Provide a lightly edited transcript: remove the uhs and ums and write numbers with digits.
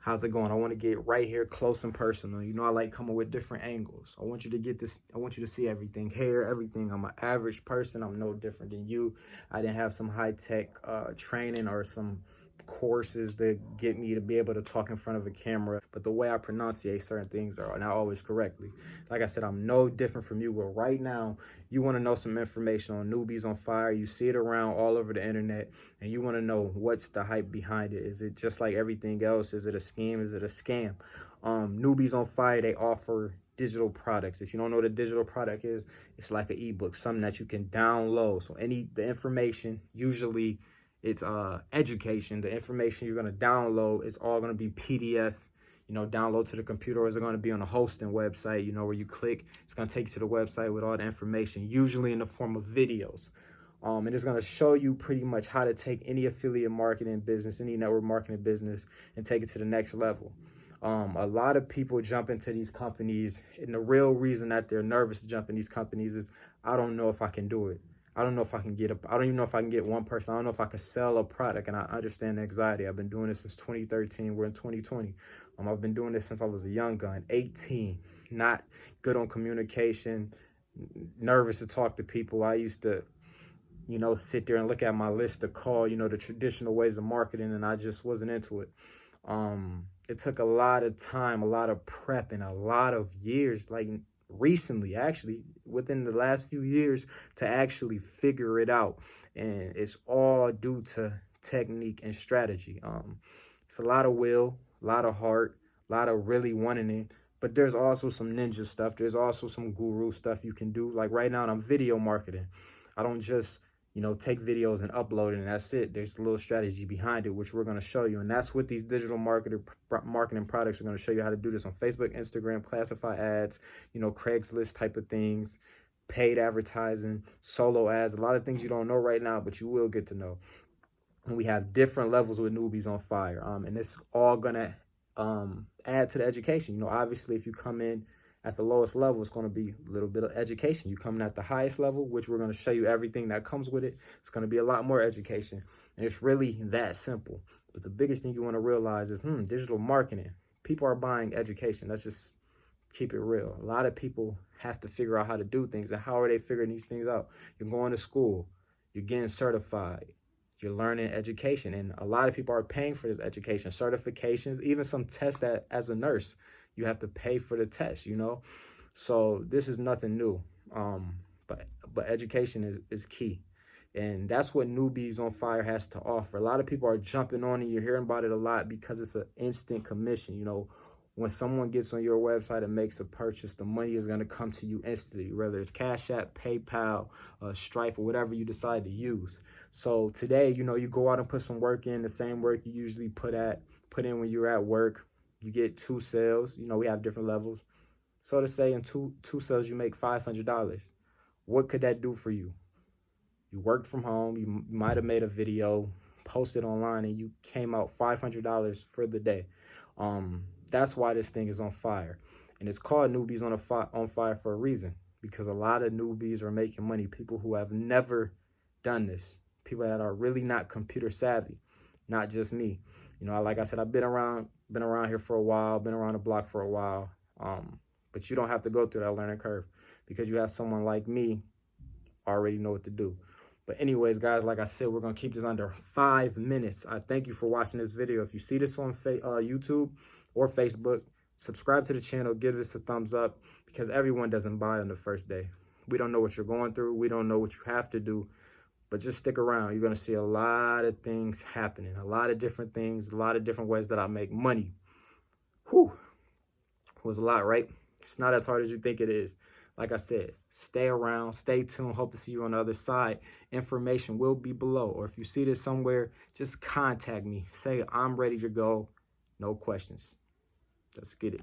How's it going? I want to get right here close and personal. You know, I like coming with different angles. I want you to get this. I want you to see everything, hair, everything. I'm an average person. I'm no different than you. I didn't have some high-tech training or some courses that get me to be able to talk in front of a camera. But the way I pronunciate certain things are not always correctly. Like I said, I'm no different from you. But right now, you want to know some information on Newbies on Fire. You see it around all over the internet, and you want to know what's the hype behind it. Is it just like everything else? Is it a scheme? Is it a scam? Newbies on Fire, they offer digital products. If you don't know what a digital product is, it's like an ebook, something that you can download. So the information, usually it's education. The information you're going to download is all going to be PDF, you know, download to the computer, or is it going to be on a hosting website, you know, where you click, it's going to take you to the website with all the information, usually in the form of videos. And it's going to show you pretty much how to take any affiliate marketing business, any network marketing business, and take it to the next level. A lot of people jump into these companies, and the real reason that they're nervous to jump in these companies is, I don't know if I can do it. I don't know if I can I don't even know if I can get one person. I don't know if I can sell a product, and I understand the anxiety. I've been doing this since 2013. We're in 2020. I've been doing this since I was a young gun, 18, not good on communication, nervous to talk to people. I used to, you know, sit there and look at my list to call, you know, the traditional ways of marketing, and I just wasn't into it. It took a lot of time, a lot of prep, and a lot of years, like recently, actually, within the last few years, to actually figure it out. And it's all due to technique and strategy. It's a lot of will, a lot of heart, a lot of really wanting it. But there's also some ninja stuff. There's also some guru stuff you can do. Like right now, I'm video marketing. I don't just, you know, take videos and upload it and that's it. There's a little strategy behind it, which we're going to show you. And that's what these digital marketing products are going to show you how to do this on Facebook, Instagram, classify ads, you know, Craigslist type of things, paid advertising, solo ads, a lot of things you don't know right now, but you will get to know. And we have different levels with Newbies on Fire. And it's all going to add to the education. You know, obviously, if you come in at the lowest level, it's going to be a little bit of education. You come in at the highest level, which we're going to show you everything that comes with it. It's going to be a lot more education. And it's really that simple. But the biggest thing you want to realize is, digital marketing. People are buying education. Let's just keep it real. A lot of people have to figure out how to do things. And how are they figuring these things out? You're going to school. You're getting certified. You're learning education. And a lot of people are paying for this education, certifications, even some tests that as a nurse, you have to pay for the test, you know? So this is nothing new. But education is key. And that's what Newbies on Fire has to offer. A lot of people are jumping on it. You're hearing about it a lot because it's an instant commission. You know, when someone gets on your website and makes a purchase, the money is going to come to you instantly, whether it's Cash App, PayPal, Stripe, or whatever you decide to use. So today, you know, you go out and put some work in, the same work you usually put in when you're at work. You get 2 sales. You know, we have different levels. So to say in two sales, you make $500. What could that do for you? You worked from home. You might have made a video, posted online, and you came out $500 for the day. That's why this thing is on fire. And it's called Newbies on Fire for a reason, because a lot of newbies are making money. People who have never done this. People that are really not computer savvy, not just me. You know, like I said, I've been around here for a while, been around the block for a while. But you don't have to go through that learning curve because you have someone like me already know what to do. But anyways, guys, like I said, we're going to keep this under 5 minutes. I thank you for watching this video. If you see this on YouTube or Facebook, subscribe to the channel, give this a thumbs up, because everyone doesn't buy on the first day. We don't know what you're going through. We don't know what you have to do. But just stick around. You're going to see a lot of things happening, a lot of different things, a lot of different ways that I make money. Whew. It was a lot, right? It's not as hard as you think it is. Like I said, stay around, stay tuned. Hope to see you on the other side. Information will be below. Or if you see this somewhere, just contact me. Say, I'm ready to go. No questions. Let's get it.